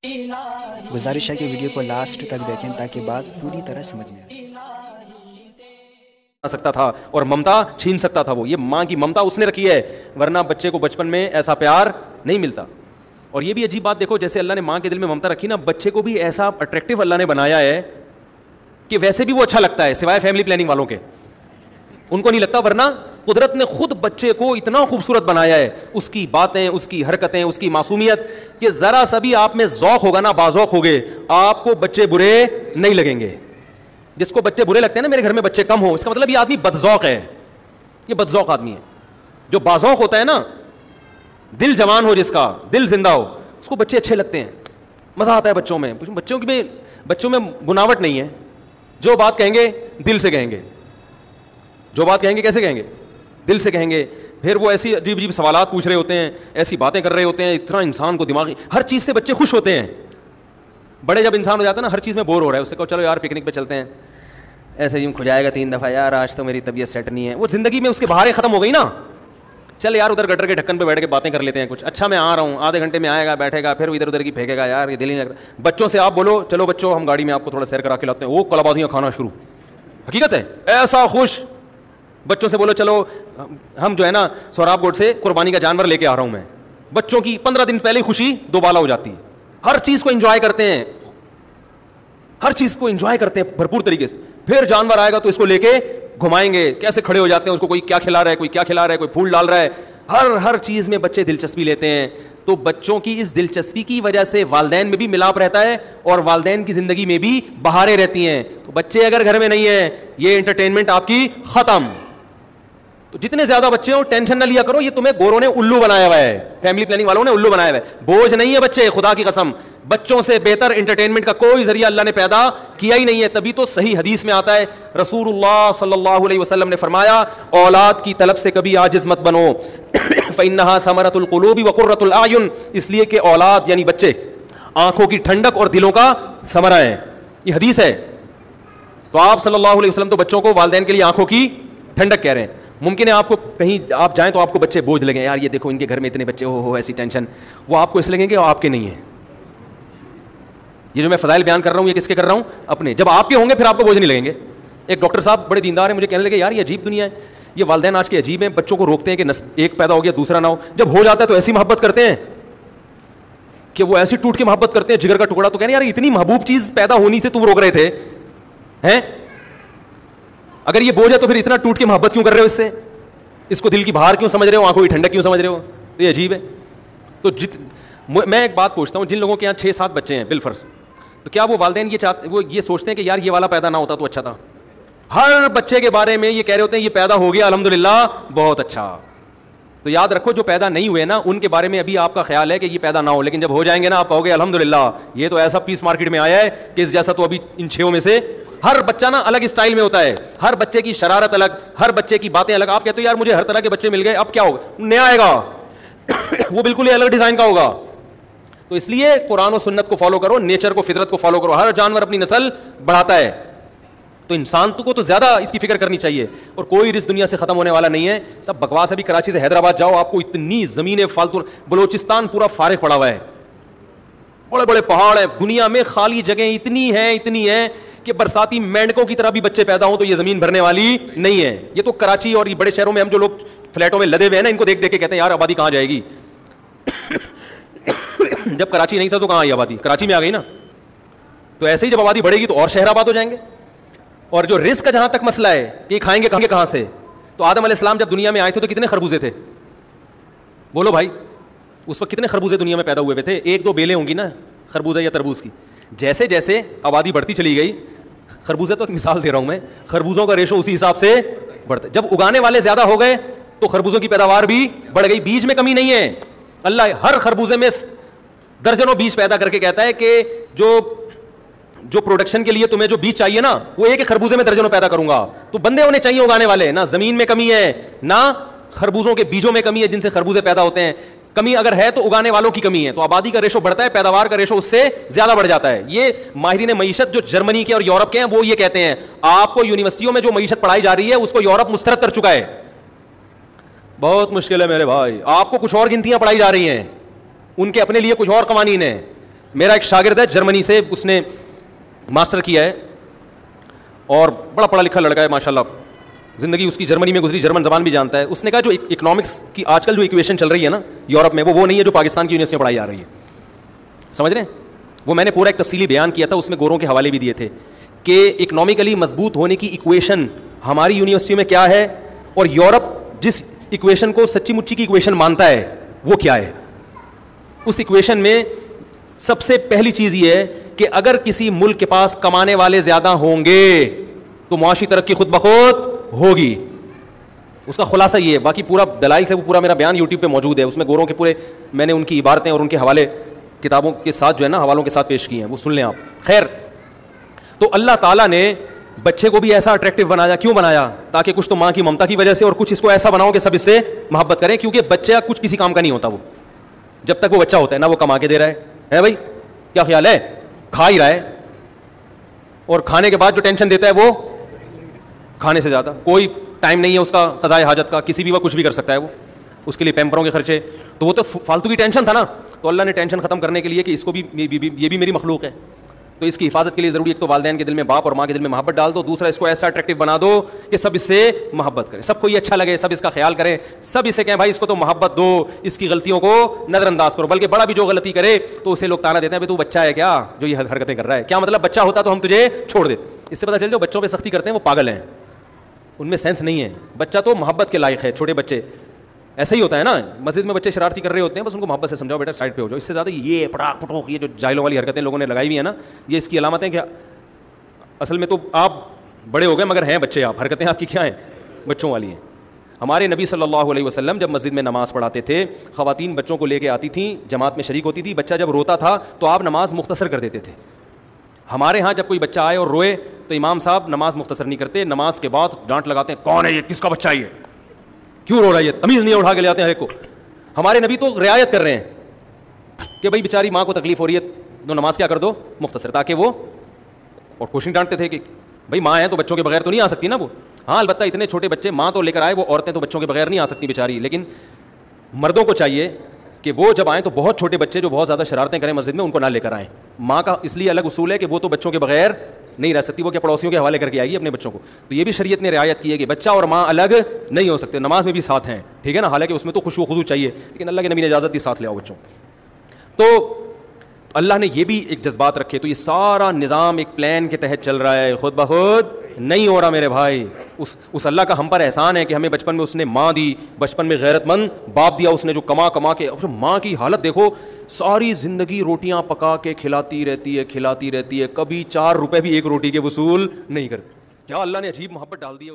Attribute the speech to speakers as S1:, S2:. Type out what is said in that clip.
S1: گزارش ہے کہ ویڈیو کو لاسٹ تک دیکھیں تاکہ بات پوری طرح سمجھ میں آئے.
S2: سکتا تھا اور ممتا چھین سکتا تھا. وہ یہ ماں کی ممتا اس نے رکھی ہے, ورنہ بچے کو بچپن میں ایسا پیار نہیں ملتا. اور یہ بھی عجیب بات دیکھو, جیسے اللہ نے ماں کے دل میں ممتا رکھی نا, بچے کو بھی ایسا اٹریکٹیو اللہ نے بنایا ہے کہ ویسے بھی وہ اچھا لگتا ہے, سوائے فیملی پلاننگ والوں کے ان کو نہیں لگتا. ورنہ قدرت نے خود بچے کو اتنا خوبصورت بنایا ہے, اس کی باتیں, اس کی حرکتیں, اس کی معصومیت, کہ ذرا سا بھی آپ میں ذوق ہوگا نا, باذوق ہوگے, آپ کو بچے برے نہیں لگیں گے. جس کو بچے برے لگتے ہیں نا, میرے گھر میں بچے کم ہو, اس کا مطلب یہ آدمی بدذوق ہے, یہ بدذوق آدمی ہے. جو باذوق ہوتا ہے نا, دل جوان ہو, جس کا دل زندہ ہو, اس کو بچے اچھے لگتے ہیں, مزہ آتا ہے بچوں میں. بچوں میں بناوٹ نہیں ہے, جو بات کہیں گے دل سے کہیں گے, جو بات کہیں گے کیسے کہیں گے, دل سے کہیں گے. پھر وہ ایسی عجیب عجیب سوالات پوچھ رہے ہوتے ہیں, ایسی باتیں کر رہے ہوتے ہیں, اتنا انسان کو دماغی, ہر چیز سے بچے خوش ہوتے ہیں. بڑے جب انسان ہو جاتا ہے نا, ہر چیز میں بور ہو رہا ہے, اس سے کہو چلو یار پکنک پہ چلتے ہیں, ایسے ہی کھجائے گا 3 دفعہ, یار آج تو میری طبیعت سیٹ نہیں ہے. وہ زندگی میں اس کے بہاریں ختم ہو گئی نا, چل یار ادھر گٹر کے ڈھکن پہ بیٹھ کے باتیں کر لیتے ہیں کچھ, اچھا میں آ رہا ہوں, آدھے گھنٹے میں آئے گا, بیٹھے گا, پھر ادھر ادھر کی پھینکے گا, یار یہ دل نہیں لگ رہا. بچوں سے آپ بولو چلو بچوں ہم گاڑی میں آپ کو تھوڑا سیر کرا کے لاتے ہیں, وہ کلابازیاں کھانا شروع. حقیقت ہے, ایسا خوش. بچوں سے بولو چلو ہم جو ہے نا سوراب گوڈ سے قربانی کا جانور لے کے آ رہا ہوں میں, بچوں کی 15 دن پہلے خوشی دوبالا ہو جاتی ہے. ہر چیز کو انجوائے کرتے ہیں, ہر چیز کو انجوائے کرتے ہیں بھرپور طریقے سے. پھر جانور آئے گا تو اس کو لے کے گھمائیں گے, کیسے کھڑے ہو جاتے ہیں, اس کو کوئی کیا کھلا رہا ہے, کوئی کیا کھلا رہا ہے, کوئی پھول ڈال رہا ہے, ہر چیز میں بچے دلچسپی لیتے ہیں. تو بچوں کی اس دلچسپی کی وجہ سے والدین میں بھی ملاپ رہتا ہے, اور والدین کی زندگی میں بھی بہاریں رہتی ہیں. تو بچے اگر گھر میں نہیں ہیں, یہ انٹرٹینمنٹ آپ کی ختم. تو جتنے زیادہ بچے ہو ٹینشن نہ لیا کرو, یہ تمہیں گوروں نے الو بنایا ہوا ہے, فیملی پلاننگ والوں نے الو بنایا ہوا ہے. بوجھ نہیں ہے بچے, خدا کی قسم, بچوں سے بہتر انٹرٹینمنٹ کا کوئی ذریعہ اللہ نے پیدا کیا ہی نہیں ہے. تبھی تو صحیح حدیث میں آتا ہے, رسول اللہ صلی اللہ علیہ وسلم نے فرمایا, اولاد کی طلب سے کبھی عاجز مت بنو, فإنها ثمرة القلوب وقرة الأعین, اس لیے کہ اولاد یعنی بچے آنکھوں کی ٹھنڈک اور دلوں کا ثمرہ ہے. یہ حدیث ہے. تو آپ صلی اللہ علیہ وسلم تو بچوں کو والدین کے لیے آنکھوں کی ٹھنڈک کہہ رہے ہیں. ممکن ہے آپ کو کہیں آپ جائیں تو آپ کو بچے بوجھ لگیں, یار یہ دیکھو ان کے گھر میں اتنے بچے ہو ایسی ٹینشن, وہ آپ کو اس لگیں گے اور آپ کے نہیں ہیں. یہ جو میں فضائل بیان کر رہا ہوں یہ کس کے کر رہا ہوں, اپنے. جب آپ کے ہوں گے پھر آپ کو بوجھ نہیں لگیں گے. ایک ڈاکٹر صاحب بڑے دیندار ہیں, مجھے کہنے لگے یار یہ عجیب دنیا ہے, یہ والدین آج کے عجیب ہیں, بچوں کو روکتے ہیں کہ ایک پیدا ہو گیا دوسرا نہ ہو, جب ہو جاتا ہے تو ایسی محبت کرتے ہیں کہ وہ ایسی ٹوٹ کے محبت کرتے ہیں, جگر کا ٹکڑا. تو کہنے یار اتنی محبوب چیز پیدا ہونی سے تم روک رہے تھے ہیں, اگر یہ بوجھ ہے تو پھر اتنا ٹوٹ کے محبت کیوں کر رہے ہو اس سے, اس کو دل کی بہار کیوں سمجھ رہے ہو, آنکھوں کی ٹھنڈک کیوں سمجھ رہے ہو. تو یہ عجیب ہے. تو میں ایک بات پوچھتا ہوں, جن لوگوں کے یہاں 6-7 بچے ہیں بالفرض, تو کیا وہ والدین وہ یہ سوچتے ہیں کہ یار یہ والا پیدا نہ ہوتا تو اچھا تھا. ہر بچے کے بارے میں یہ کہہ رہے ہوتے ہیں یہ پیدا ہو گیا الحمدللہ بہت اچھا. تو یاد رکھو جو پیدا نہیں ہوئے نا, ان کے بارے میں ابھی آپ کا خیال ہے کہ یہ پیدا نہ ہو, لیکن جب ہو جائیں گے نا آپ کہو گے الحمدللہ یہ تو ایسا پیس مارکیٹ میں آیا ہے کہ اس جیسا تو ابھی ان 6 میں سے. ہر بچہ نا الگ اسٹائل میں ہوتا ہے, ہر بچے کی شرارت الگ, ہر بچے کی باتیں الگ. آپ کہتے ہو یار مجھے ہر طرح کے بچے مل گئے, اب کیا ہوگا, نیا آئے گا وہ بالکل ہی الگ ڈیزائن کا ہوگا. تو اس لیے قرآن و سنت کو فالو کرو, نیچر کو, فطرت کو فالو کرو. ہر جانور اپنی نسل بڑھاتا ہے, تو انسان کو تو زیادہ اس کی فکر کرنی چاہیے. اور کوئی رزق دنیا سے ختم ہونے والا نہیں ہے, سب بکواس. ابھی کراچی سے حیدرآباد جاؤ, آپ کو اتنی زمینیں فالتو, بلوچستان پورا فارغ پڑا ہوا ہے, بڑے بڑے پہاڑ ہیں, دنیا میں خالی جگہیں اتنی ہیں کہ برساتی مینڈکوں کی طرح بھی بچے پیدا ہوں تو یہ زمین بھرنے والی نہیں ہے. یہ تو کراچی اور یہ بڑے شہروں میں ہم جو لوگ فلیٹوں میں لدے ہوئے ہیں نا, ان کو دیکھ دیکھ کے کہتے ہیں یار آبادی کہاں جائے گی. جب کراچی نہیں تھا تو کہاں آئی آبادی, کراچی میں آ گئی نا. تو ایسے ہی جب آبادی بڑھے گی تو اور شہر آباد ہو جائیں گے. اور جو رزق کا جہاں تک مسئلہ ہے کہ کھائیں گے کہاں سے, تو آدم علیہ السلام جب دنیا میں آئے تھے تو کتنے خربوزے تھے, بولو بھائی, اس وقت کتنے خربوزے دنیا میں پیدا ہوئے تھے. 1-2 بیلیں ہوں گی نا خربوزہ یا تربوز کی. جیسے جیسے آبادی بڑھتی چلی گئی, خربوزے تو ایک مثال دے رہا ہوں میں, خربوزوں کا ریشو اسی حساب سے بڑھتا. جب اگانے والے زیادہ ہو گئے تو خربوزوں کی پیداوار بھی بڑھ گئی. بیج میں کمی نہیں ہے, اللہ ہر خربوزے میں درجنوں بیج پیدا کر کے کہتا ہے کہ جو پروڈکشن کے لیے تمہیں جو بیج چاہیے نا وہ ایک خربوزے میں درجنوں پیدا کروں گا. تو بندے ہونے چاہیے اگانے والے. نہ زمین میں کمی ہے, نہ خربوزوں کے بیجوں میں کمی ہے جن سے خربوزے پیدا ہوتے ہیں. کمی اگر ہے تو اگانے والوں کی کمی ہے. تو آبادی کا ریشو بڑھتا ہے, پیداوار کا ریشو اس سے زیادہ بڑھ جاتا ہے. یہ ماہرین معیشت جو جرمنی کے اور یورپ کے ہیں وہ یہ کہتے ہیں, آپ کو یونیورسٹیوں میں جو معیشت پڑھائی جا رہی ہے اس کو یورپ مسترد کر چکا ہے. بہت مشکل ہے میرے بھائی, آپ کو کچھ اور گنتیاں پڑھائی جا رہی ہیں, ان کے اپنے لیے کچھ اور قوانین ہیں. میرا ایک شاگرد ہے جرمنی سے, اس نے ماسٹر کیا ہے اور بڑا پڑھا لکھا لڑکا ہے ماشاءاللہ, زندگی اس کی جرمنی میں گزری, جرمن زبان بھی جانتا ہے. اس نے کہا جو اکنامکس کی آج کل جو ایکویشن چل رہی ہے نا یورپ میں, وہ نہیں ہے جو پاکستان کی یونیورسٹی میں پڑھائی جا رہی ہے, سمجھ رہے ہیں؟ وہ میں نے پورا ایک تفصیلی بیان کیا تھا, اس میں گوروں کے حوالے بھی دیے تھے کہ اکنامکلی مضبوط ہونے کی ایکویشن ہماری یونیورسٹی میں کیا ہے, اور یورپ جس ایکویشن کو سچی مچی کی ایکویشن مانتا ہے وہ کیا ہے. اس ایکویشن میں سب سے پہلی چیز یہ ہے کہ اگر کسی ملک کے پاس کمانے والے زیادہ ہوں گے تو معاشی ترقی خود بخود ہوگی. اس کا خلاصہ یہ ہے, باقی پورا دلائل سے وہ پورا میرا بیان یوٹیوب پہ موجود ہے, اس میں گوروں کے پورے میں نے ان کی عبارتیں اور ان کے حوالے کتابوں کے ساتھ جو ہے نا حوالوں کے ساتھ پیش کیے ہیں, وہ سن لیں آپ. خیر, تو اللہ تعالیٰ نے بچے کو بھی ایسا اٹریکٹیو بنایا, کیوں بنایا؟ تاکہ کچھ تو ماں کی ممتا کی وجہ سے اور کچھ اس کو ایسا بناؤ کہ سب اس سے محبت کریں, کیونکہ بچہ کچھ کسی کام کا نہیں ہوتا وہ جب تک وہ بچہ ہوتا ہے نا, وہ کما کے دے رہا ہے بھائی, کیا خیال ہے؟ کھا ہی رہا ہے, اور کھانے کے بعد جو ٹینشن دیتا ہے وہ کھانے سے زیادہ, کوئی ٹائم نہیں ہے اس کا قضائے حاجت کا, کسی بھی وقت کچھ بھی کر سکتا ہے وہ, اس کے لیے پیمپروں کے خرچے, تو وہ تو فالتو کی ٹینشن تھا نا. تو اللہ نے ٹینشن ختم کرنے کے لیے کہ اس کو بھی یہ بھی میری مخلوق ہے, تو اس کی حفاظت کے لیے ضروری ایک تو والدین کے دل میں, باپ اور ماں کے دل میں محبت ڈال دو, دوسرا اس کو ایسا اٹریکٹیو بنا دو کہ سب اس سے محبت کریں, سب کو یہ اچھا لگے, سب اس کا خیال کریں, سب اسے کہیں بھائی اس کو تو محبت دو, اس کی غلطیوں کو نظر انداز کرو. بلکہ بڑا بھی جو غلطی کرے تو اسے لوگ تانا دیتے ہیں, تو بچہ ہے کیا جو یہ حرکتیں کر رہا ہے, کیا مطلب بچہ ہوتا تو ہم تجھے چھوڑ دیتے. اس سے پتہ چل جو بچوں پہ سختی کرتے ہیں وہ پاگل ہیں, ان میں سینس نہیں ہے. بچہ تو محبت کے لائق ہے, چھوٹے بچے ایسا ہی ہوتا ہے نا, مسجد میں بچے شرارتی کر رہے ہوتے ہیں, بس ان کو محبت سے سمجھاؤ بیٹا سائڈ پہ ہو جاؤ. اس سے زیادہ یہ پٹاخ پٹوخ یہ جو جاہلوں والی حرکتیں لوگوں نے لگائی ہوئی ہیں نا, یہ اس کی علامت ہیں کہ اصل میں تو آپ بڑے ہو گئے مگر ہیں بچے, آپ حرکتیں آپ کی کیا ہیں, بچوں والی ہیں. ہمارے نبی صلی اللہ علیہ وسلم جب مسجد میں نماز پڑھاتے تھے, خواتین بچوں کو لے کے آتی تھیں, جماعت میں شریک ہوتی تھی, بچہ جب روتا تھا تو آپ نماز مختصر کر دیتے تھے. ہمارے ہاں جب کوئی بچہ آئے اور روئے تو امام صاحب نماز مختصر نہیں کرتے, نماز کے بعد ڈانٹ لگاتے ہیں, کون ہے یہ, کس کا بچہ ہے یہ, کیوں رو رہا ہے یہ, تمیز نہیں, اٹھا کے لے آتے ہیں ہر ایک کو. ہمارے نبی تو رعایت کر رہے ہیں کہ بھائی بیچاری ماں کو تکلیف ہو رہی ہے تو نماز کیا کر دو مختصر, تاکہ وہ, اور کوشش ڈانٹتے تھے کہ بھائی ماں ہے تو بچوں کے بغیر تو نہیں آ سکتی نا وہ. ہاں البتہ اتنے چھوٹے بچے ماں تو لے کر آئے, وہ عورتیں تو بچوں کے بغیر نہیں آ سکتی بیچاری, لیکن مردوں کو چاہیے کہ وہ جب آئیں تو بہت چھوٹے بچے جو بہت زیادہ شرارتیں کریں مسجد میں ان کو نہ لے کر آئیں. ماں کا اس لیے الگ اصول ہے کہ وہ تو بچوں کے بغیر نہیں رہ سکتی, وہ کیا پڑوسیوں کے حوالے کر کے آئے گی اپنے بچوں کو. تو یہ بھی شریعت نے رعایت کی ہے کہ بچہ اور ماں الگ نہیں ہو سکتے, نماز میں بھی ساتھ ہیں, ٹھیک ہے نا, حالانکہ اس میں تو خشوع و خضوع چاہیے, لیکن اللہ کے نبی نے اجازت دی ساتھ لے آؤ بچوں. تو اللہ نے یہ بھی ایک جذبات رکھے, تو یہ سارا نظام ایک پلان کے تحت چل رہا ہے, خود بخود نہیں ہو رہا میرے بھائی. اس اللہ کا ہم پر احسان ہے کہ ہمیں بچپن میں اس نے ماں دی, بچپن میں غیرت مند باپ دیا اس نے جو کما کما کے. ماں کی حالت دیکھو, ساری زندگی روٹیاں پکا کے کھلاتی رہتی ہے, کبھی 4 روپے بھی ایک روٹی کے وصول نہیں کرتی. کیا اللہ نے عجیب محبت ڈال دی ہے.